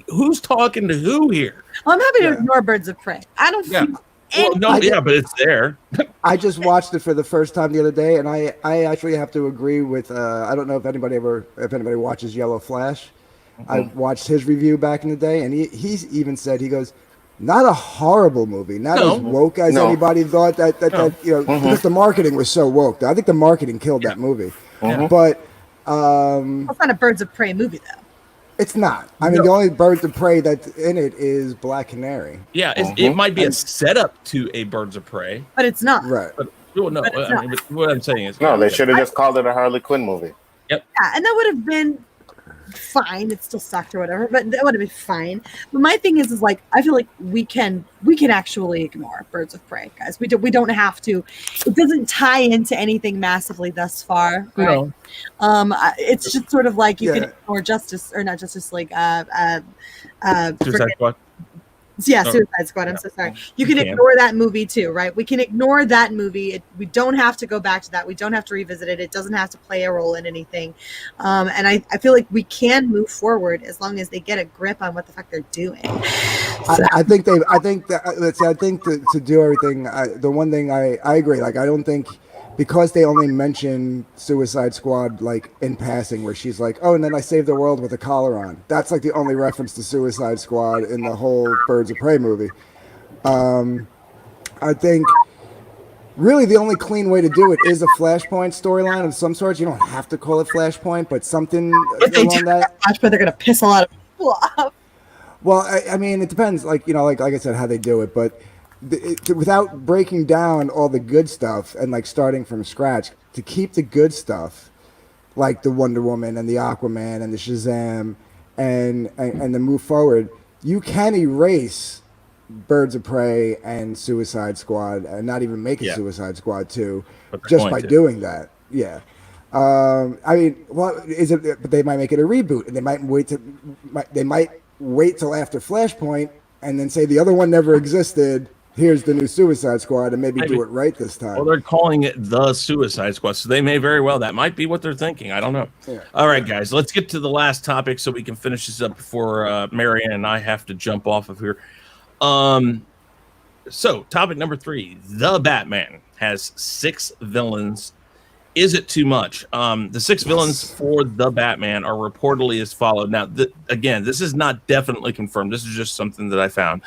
who's talking to who here? Well, I'm happy to ignore Birds of Prey. I don't feel but it's there. I just watched it for the first time the other day, and I actually have to agree with. I don't know if anybody watches Yellow Flash. Mm-hmm. I watched his review back in the day, and he's even said, he goes, not a horrible movie, not as woke as anybody thought. Because the marketing was so woke. I think the marketing killed that movie. Mm-hmm. But it's not a Birds of Prey movie, though. It's not. I mean, the only Birds of Prey that's in it is Black Canary. Yeah, it might be a setup to a Birds of Prey, but it's not. Right. But what I'm saying is, they should have just called it a Harley Quinn movie. Yep. Yeah, and that would have been fine. It still sucked or whatever, but that would have been fine. But my thing is like, I feel like we can actually ignore Birds of Prey, guys. We don't have to. It doesn't tie into anything massively thus far, right? It's just sort of like you can ignore Suicide Squad. Yeah, Suicide Squad. I'm so sorry. You can ignore that movie too, right? We can ignore that movie. We don't have to go back to that. We don't have to revisit it. It doesn't have to play a role in anything. And I feel like we can move forward as long as they get a grip on what the fuck they're doing. So. I think to do everything, the one thing I agree. Like, I don't think, because they only mention Suicide Squad like in passing, where she's like, oh, and then I saved the world with a collar on. That's like the only reference to Suicide Squad in the whole Birds of Prey movie. I think really the only clean way to do it is a Flashpoint storyline of some sort. You don't have to call it Flashpoint, but something along that. Flashpoint, they're gonna piss a lot of people off. Well, I mean, it depends. Like I said, how they do it, but. Without breaking down all the good stuff and like starting from scratch, to keep the good stuff, like the Wonder Woman and the Aquaman and the Shazam, and to move forward, you can erase Birds of Prey and Suicide Squad and not even make a Suicide Squad 2 just by doing that. Yeah. I mean, what is it? But they might make it a reboot, and they might wait till after Flashpoint and then say the other one never existed. here's the new Suicide Squad, and maybe do it right this time. Well, they're calling it the Suicide Squad, so they may very well. That might be what they're thinking. I don't know. Yeah. All right, guys, let's get to the last topic so we can finish this up before Marianne and I have to jump off of here. So, topic number 3: the Batman has 6 villains. Is it too much? The 6 villains for the Batman are reportedly as followed. Now, again, this is not definitely confirmed. This is just something that I found.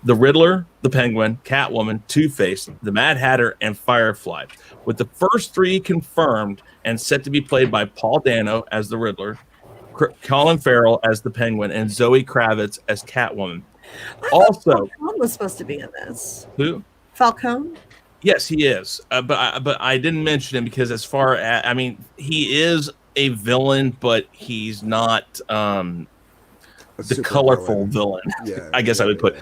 The Riddler, the Penguin, Catwoman, Two-Face, the Mad Hatter, and Firefly. With the first 3 confirmed and set to be played by Paul Dano as the Riddler, Colin Farrell as the Penguin, and Zoe Kravitz as Catwoman. Also, Falcone was supposed to be in this. who? Falcone? Yes, he is. But I didn't mention him because as far as, I mean, he is a villain, but he's not the colorful villain. Yeah, I guess I would put.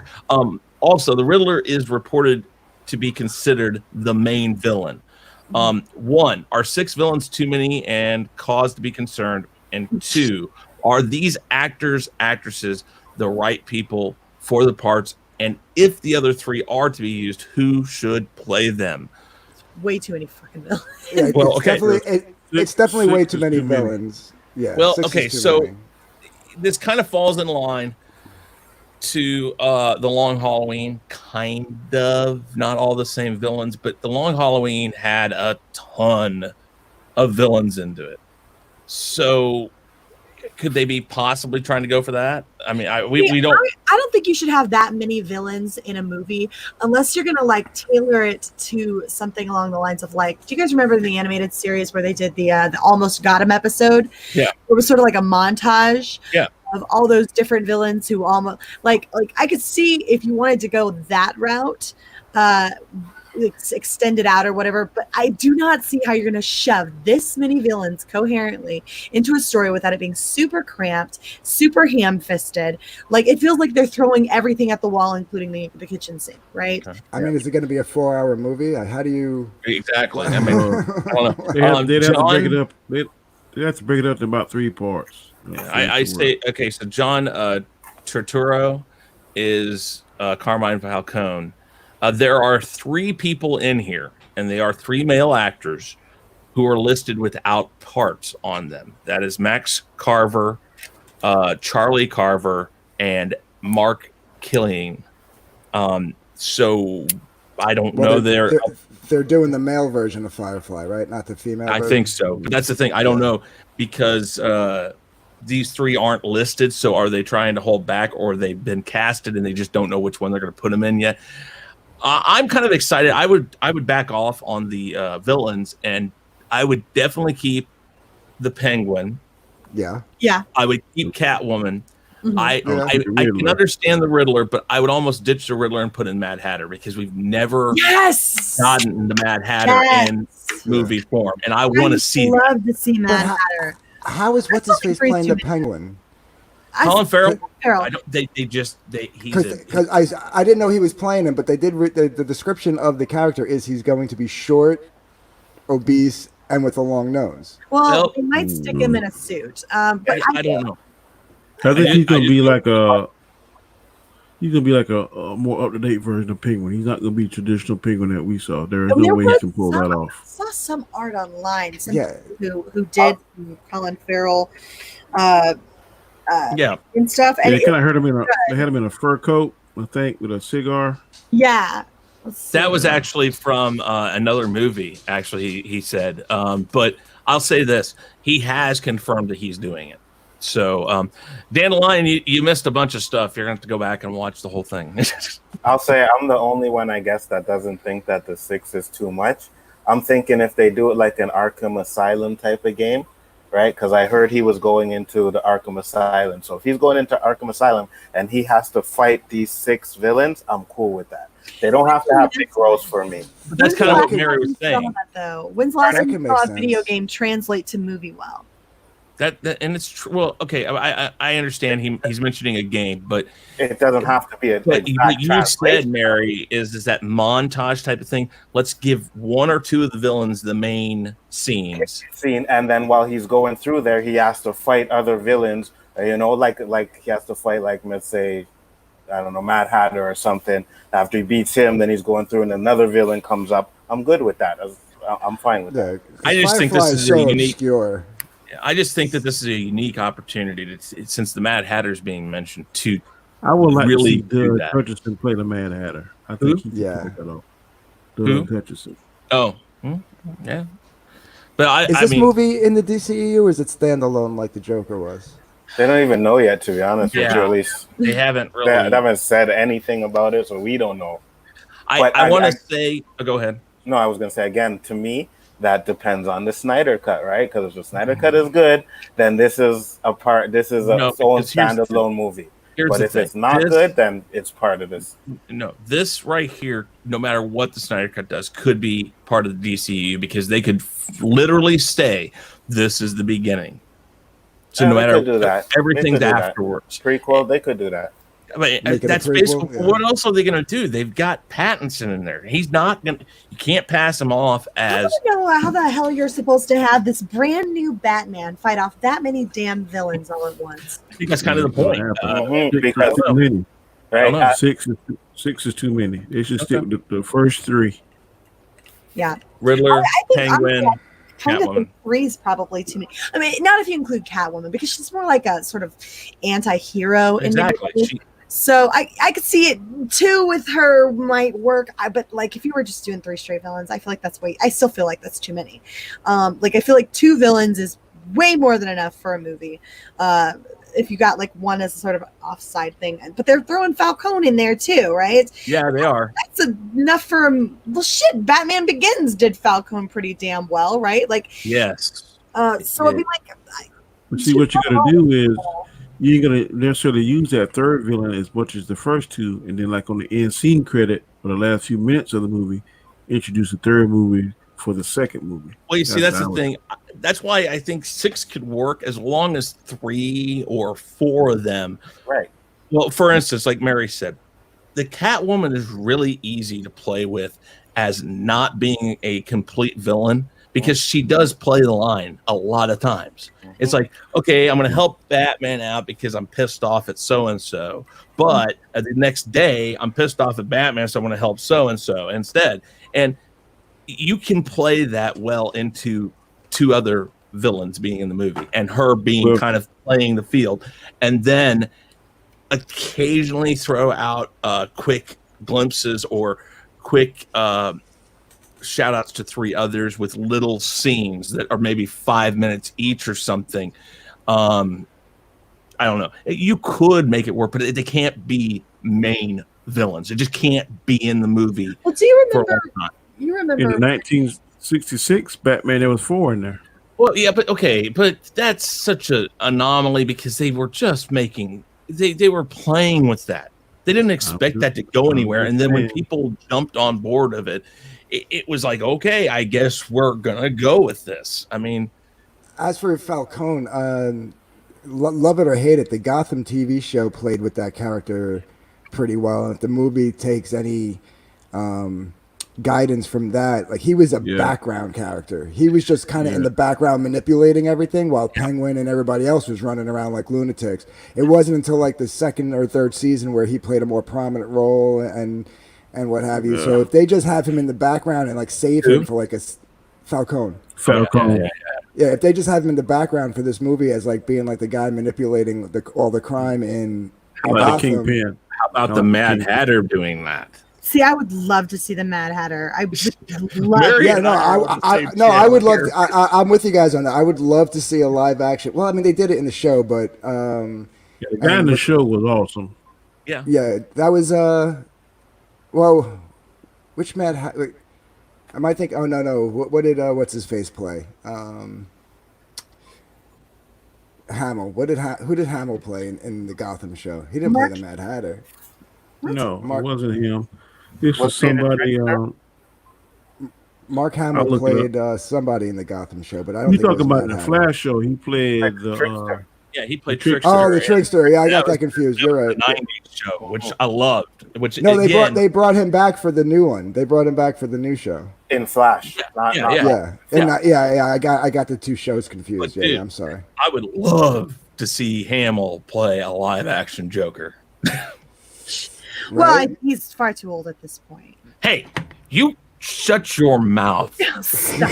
Also, the Riddler is reported to be considered the main villain. 1, are 6 villains too many and cause to be concerned? And 2, are these actresses the right people for the parts? And if the other 3 are to be used, who should play them? Way too many fucking villains. Yeah, Well, it's definitely way Six too is many too many. villains. Yeah. Well, 6 is okay, too so many. this kind of falls in line to the Long Halloween, kind of. Not all the same villains, but the Long Halloween had a ton of villains into it. So could they be possibly trying to go for that? I mean, we don't. I don't think you should have that many villains in a movie unless you're gonna like tailor it to something along the lines of like. Do you guys remember the animated series where they did the Almost Got Him episode? Yeah, it was sort of like a montage. Yeah. Of all those different villains who almost like I could see if you wanted to go that route, extend it out or whatever, but I do not see how you're going to shove this many villains coherently into a story without it being super cramped, super ham-fisted. Like it feels like they're throwing everything at the wall, including the kitchen sink, right? Okay. I mean, is it going to be a 4-hour movie? How do you? Exactly. I mean, I don't know. They'd have to John- break it up. They have to break it up to about 3 parts. I say, okay, so John Turturro is Carmine Falcone. There are 3 people in here, and they are 3 male actors who are listed without parts on them. That is Max Carver, Charlie Carver, and Mark Killian. So I don't know. They're doing the male version of Firefly, right? Not the female. I version? think so, but that's the thing. I don't know because these 3 aren't listed. So are they trying to hold back, or they've been casted and they just don't know which one they're going to put them in yet? I'm kind of excited. I would back off on the villains, and I would definitely keep the Penguin. Yeah. Yeah. I would keep Catwoman. Mhm. I can understand the Riddler, but I would almost ditch the Riddler and put in Mad Hatter because we've never gotten the Mad Hatter in movie form, and I want to see. Love to see Mad Hatter. How is what's his face playing the Penguin? Colin Farrell. Farrell. I don't. He's Because I didn't know he was playing him, but they did. The description of the character is he's going to be short, obese, and with a long nose. Well, they might stick him in a suit. But I don't know. I think he's gonna be like a. He's gonna be like a more up to date version of Penguin. He's not gonna be traditional Penguin that we saw. There is no way he can pull that off. I saw some art online. Yeah. Who did Colin Farrell. Yeah, and stuff. And they kind of heard him they had him in a fur coat, I think, with a cigar. Yeah, that was actually from another movie. Actually, he said. But I'll say this: he has confirmed that he's doing it. So, Dandelion, you missed a bunch of stuff. You're gonna have to go back and watch the whole thing. I'll say I'm the only one, I guess, that doesn't think that the 6 is too much. I'm thinking if they do it like an Arkham Asylum type of game, right? Because I heard he was going into the Arkham Asylum. So if he's going into Arkham Asylum and he has to fight these 6 villains, I'm cool with that. They don't have to have big roles for me. But that's kind of what Mary was saying. When's the last time you saw a sense. video game translate to movie well? That and it's true. Well, okay, I understand he's mentioning a game, but it doesn't have to be a. But what you said, Mary, is that montage type of thing. Let's give 1 or 2 of the villains the main scenes. And then while he's going through there, he has to fight other villains. Like he has to fight, like, let's say, I don't know, Mad Hatter or something. After he beats him, then he's going through and another villain comes up. I'm good with that. I'm fine with that. Yeah, I just think Firefly this is so a unique. obscure. I just think that this is a unique opportunity since the Mad Hatter is being mentioned to I would like really to see do Doug that. Hutchison play the Mad Hatter. I think he Yeah. can pull that off. Who? Doug Hutchison. Oh, yeah. But Is I this mean, movie in the DCEU or is it standalone like the Joker was? They don't even know yet, to be honest with you. At least they haven't really. they haven't said anything about it, so we don't know. I want to say. Oh, go ahead. No, I was going to say again. To me, that depends on the Snyder cut, right? Because if the Snyder cut is good, then this is a part. This is its own standalone movie. But if it's not good, then it's part of this. No, this right here, no matter what the Snyder cut does, could be part of the DCU because they could literally say this is the beginning. So no matter everything's afterwards. Prequel, they could do that. I mean, that's basically what else are they going to do? They've got Pattinson in there. He's not going. You can't pass him off as. I don't know how the hell you're supposed to have this brand new Batman fight off that many damn villains all at once. I think that's kind of the point. Because too many. Right? Six is too many. They should stick with the first three. Yeah, Riddler, I think Penguin. kind of think three's probably too many. I mean, not if you include Catwoman, because she's more like a sort of anti-hero. Exactly. So I could see it. Two with her might work. But like if you were just doing three straight villains, I feel like I still feel like that's too many. Like I feel like two villains is way more than enough for a movie. If you got like one as a sort of offside thing, but they're throwing Falcone in there too, right? Yeah, they are. That's enough for shit. Batman Begins did Falcone pretty damn well, right? Like yes. So it'd be like. But see, what you got to do is you ain't gonna necessarily use that third villain as much as the first two, and then like on the end scene credit for the last few minutes of the movie, introduce the third movie for the second movie. Well, you see, that's the thing. That's why I think 6 could work as long as 3 or 4 of them. Right. Well, for instance, like Mary said, the Catwoman is really easy to play with as not being a complete villain because she does play the line a lot of times. It's like, okay, I'm going to help Batman out because I'm pissed off at so-and-so. But the next day, I'm pissed off at Batman, so I'm going to help so-and-so instead. And you can play that well into 2 other villains being in the movie and her being kind of playing the field. And then occasionally throw out quick glimpses or quick shout outs to 3 others with little scenes that are maybe 5 minutes each or something. I don't know. You could make it work, but they can't be main villains. It just can't be in the movie. Well, do you remember? In the 1966 Batman, there was 4 in there. Well, yeah, but okay, but that's such an anomaly because they were just making they were playing with that. They didn't expect that to go anywhere, and then when people jumped on board of it, it was like, okay, I guess we're gonna go with this. I mean, as for Falcone, love it or hate it, the Gotham TV show played with that character pretty well. If the movie takes any guidance from that, like he was a background character. He was just kind of in the background manipulating everything while Penguin and everybody else was running around like lunatics. It wasn't until like the 2nd or 3rd season where he played a more prominent role and what have you. So if they just have him in the background and like save him for like a Falcone. Yeah, if they just have him in the background for this movie as like being like the guy manipulating all the crime in Gotham. How about the Mad Hatter doing that? See, I would love to see the Mad Hatter. I would love. Yeah, no, I would love. I'm with you guys on that. I would love to see a live action. Well, I mean, they did it in the show, but the guy in the show was awesome. Yeah, that was well, which Mad Hatter? I might think. Oh no, what did what's his face play? Hamill. Who did Hamill play in the Gotham show? He didn't play the Mad Hatter. No, it wasn't him. This was somebody. Mark Hamill played somebody in the Gotham show, but I don't. You talking about the Flash show? He played he played Trickster. Oh, the Trickster. Yeah, I got that confused. You're right. The '90s show, which I loved. Which they brought him back for the new one. They brought him back for the new show in Flash. I got the 2 shows confused. But, dude, I'm sorry. I would love to see Hamill play a live action Joker. Well, he's far too old at this point. Hey, you shut your mouth. Stop.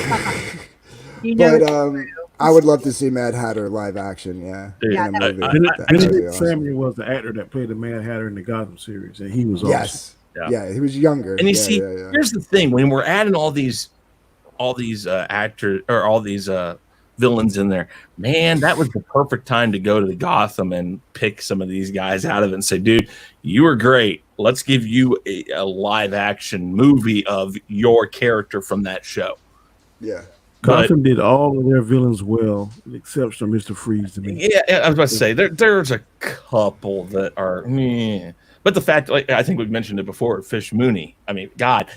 You know But I would love to see Mad Hatter live action. Yeah, Yeah, in a movie. I- That'd be Benedict Samuel was the actor that played the Mad Hatter in the Gotham series, and he was awesome. Yes. Yeah, he was younger. And you see, here's the thing: when we're adding all these actors or all these villains in there, man, that was the perfect time to go to the Gotham and pick some of these guys out of it and say, dude, you were great. Let's give you a live action movie of your character from that show. Yeah. Gotham did all of their villains well, with the exception of Mr. Freeze to me. Yeah, I was about to say there's a couple that are meh. But the fact, like I think we've mentioned it before, Fish Mooney. I mean, God,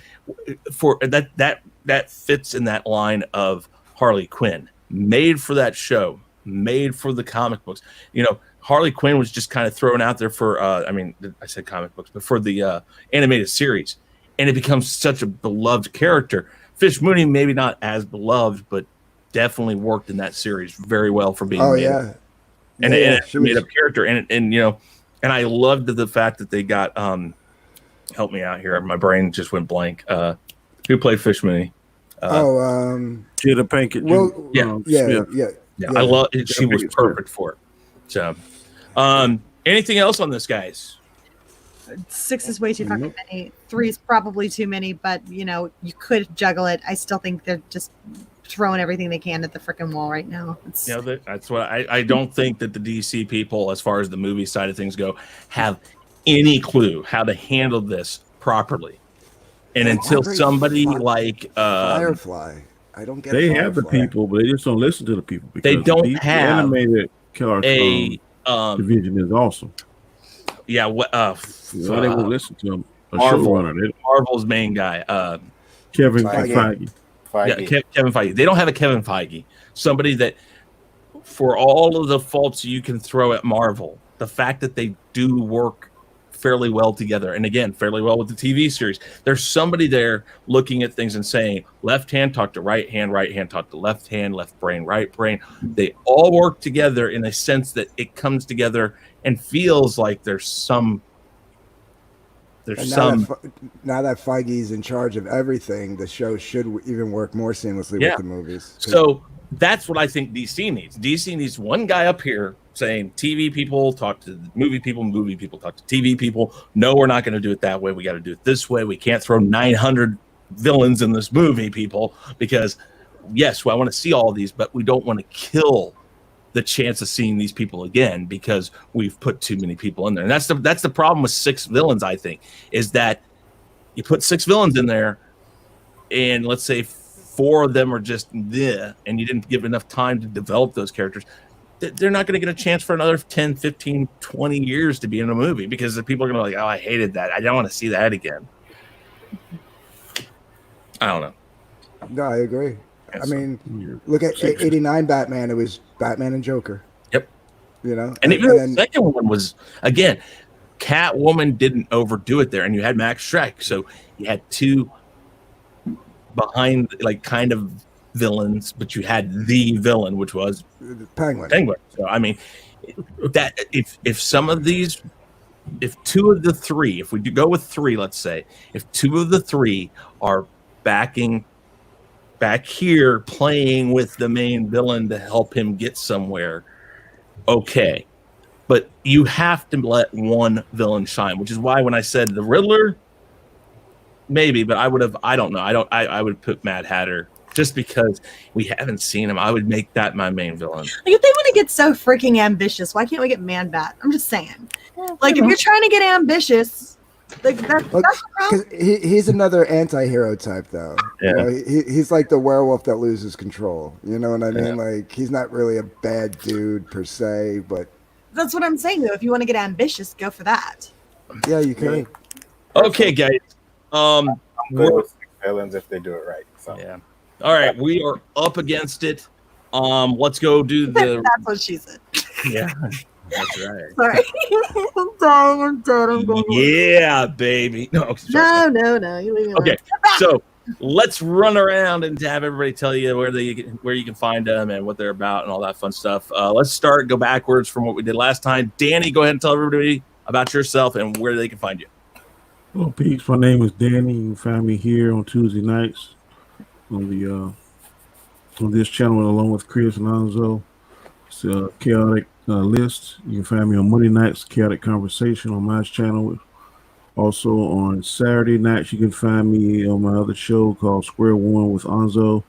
for that fits in that line of Harley Quinn, made for that show, made for the comic books. You know, Harley Quinn was just kind of thrown out there for, I mean, I said comic books, but for the animated series, and it becomes such a beloved character. Fish Mooney maybe not as beloved, but definitely worked in that series very well for being. And it made up character, and you know. And I loved the fact that they got help me out here. My brain just went blank. Who played Fish Mooney? Jada Pinkett. Well, yeah. I love it. She was perfect for it. So, anything else on this, guys? 6 is way too fucking many. 3 is probably too many, but you know, you could juggle it. I still think they're just throwing everything they can at the freaking wall right now. That's what I don't think that the DC people, as far as the movie side of things go, have any clue how to handle this properly. And until somebody like Firefly, I don't get. They have the people, but they just don't listen to the people. They don't have animated division is awesome. Yeah, what? They won't listen to them. Marvel's main guy, Kevin Feige. Yeah, Kevin Feige. They don't have a Kevin Feige. Somebody that, for all of the faults you can throw at Marvel, the fact that they do work fairly well together, and again, fairly well with the TV series. There's somebody there looking at things and saying, left hand talk to right hand talk to left hand, left brain, right brain. They all work together in a sense that it comes together and feels like there's some. Now that Feige's in charge of everything, the show should even work more seamlessly with the movies. So that's what I think DC needs. DC needs one guy up here saying, TV people talk to movie people talk to TV people. No, we're not going to do it that way. We got to do it this way. We can't throw 900 villains in this movie, people, because yes, I want to see all of these, but we don't want to kill the chance of seeing these people again because we've put too many people in there. And that's the problem with 6 villains, I think, is that you put 6 villains in there and let's say 4 of them are just and you didn't give enough time to develop those characters. They're not going to get a chance for another 10, 15, 20 years to be in a movie because the people are going to be like, oh, I hated that. I don't want to see that again. I don't know. No, I agree. I mean, look at 89 Batman. It was Batman and Joker. Yep. You know? And even the second one was, again, Catwoman didn't overdo it there. And you had Max Schreck. So you had 2 behind, like, kind of villains, but you had the villain, which was Penguin. So, I mean, that if some of these, if 2 of the 3, if we do go with 3, let's say, if 2 of the 3 are back here playing with the main villain to help him get somewhere, okay. But you have to let one villain shine, which is why when I said the Riddler, maybe, but I would put Mad Hatter just because we haven't seen him. I would make that my main villain. Like, if they want to get so freaking ambitious, why can't we get Man-Bat? I'm just saying. Like, if you're trying to get ambitious, like that's the problem. He's another anti-hero type, though. Yeah. You know, he's like the werewolf that loses control. You know what I mean? Yeah. Like, he's not really a bad dude per se, but that's what I'm saying, though. If you want to get ambitious, go for that. Yeah, you can. Okay, guys. I'm good with 6 villains if they do it right. So. Yeah. All right, we are up against it. Let's go do the. That's what she said. Yeah, that's right. Sorry, I'm dead. Yeah, baby. No. You leave me alone. Okay, so let's run around and have everybody tell you where you can find them and what they're about and all that fun stuff. Let's go backwards from what we did last time. Danny, go ahead and tell everybody about yourself and where they can find you. Well, peeps, my name is Danny. You can find me here on Tuesday nights on the on this channel along with Chris and Nzo. It's a chaotic list. You can find me on Monday nights, Chaotic Conversation on my channel. Also on Saturday nights, you can find me on my other show called Square One with Anzo.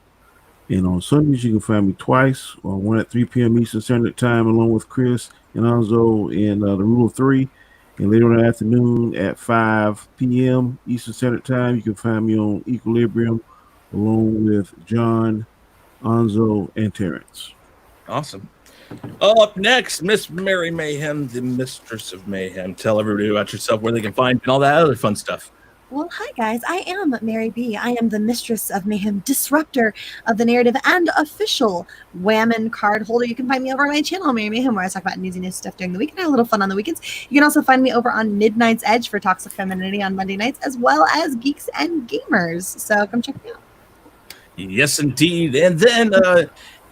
And on Sundays, you can find me twice, one at 3 p.m. Eastern Standard Time, along with Chris and Anzo in the Rule of Three. And later in the afternoon at 5 p.m. Eastern Standard Time, you can find me on Equilibrium, along with John, Anzo, and Terrence. Awesome. Up next, Miss Mary Mayhem, the mistress of mayhem. Tell everybody about yourself, where they can find you, and all that other fun stuff. Well, hi guys, I am Mary B. I am the mistress of mayhem, disruptor of the narrative, and official Whammon card holder. You can find me over on my channel, Mary Mayhem, where I talk about newsy news stuff during the week and have a little fun on the weekends. You can also find me over on Midnight's Edge for Toxic Femininity on Monday nights, as well as Geeks and Gamers. So come check me out. Yes, indeed. And then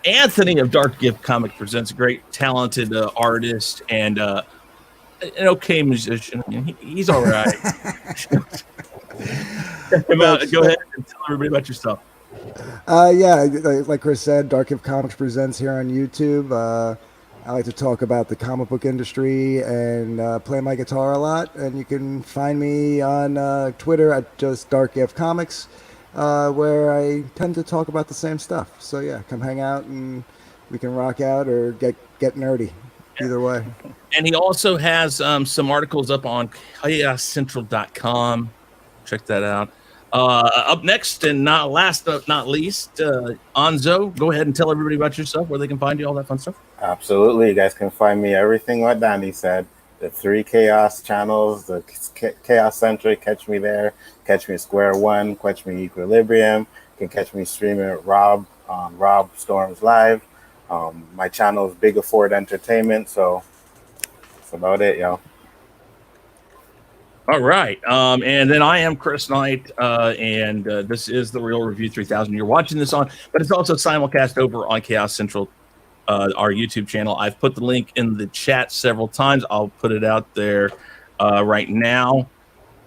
Anthony of DarkGift Comic presents a great, talented artist and an okay musician. I mean, he's all right. Check him out. Go ahead and tell everybody about yourself. Yeah, like Chris said, DarkGift Comics presents here on YouTube. I like to talk about the comic book industry and play my guitar a lot. And you can find me on Twitter at just DarkGift Comics, where I tend to talk about the same stuff. So yeah, come hang out and we can rock out or get nerdy. Either way. And he also has some articles up on chaoscentral.com. Check that out. Up next, and not last but not least, Anzo, go ahead and tell everybody about yourself, where they can find you, all that fun stuff. Absolutely. You guys can find me everything what Danny said. The 3 Chaos channels, the Chaos Centric, catch me there. Catch me at Square One, catch me Equilibrium. You can catch me streaming at Rob on Rob Storms Live. My channel is Big Afford Entertainment, so that's about it, yo. All right. And then I am Chris Knight, and this is The Real Review 3000. You're watching this on, but it's also simulcast over on Chaos Central, our YouTube channel. I've put the link in the chat several times. I'll put it out there right now.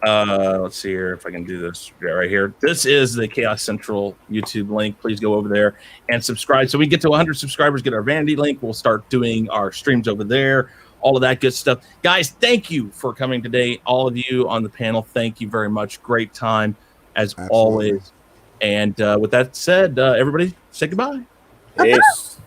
Let's see here if I can do this right here. This is the Chaos Central YouTube link. Please go over there and subscribe. So we get to 100 subscribers, get our vanity link. We'll start doing our streams over there, all of that good stuff. Guys, thank you for coming today. All of you on the panel, thank you very much. Great time as Absolutely. always. And with that said, everybody say goodbye. Peace.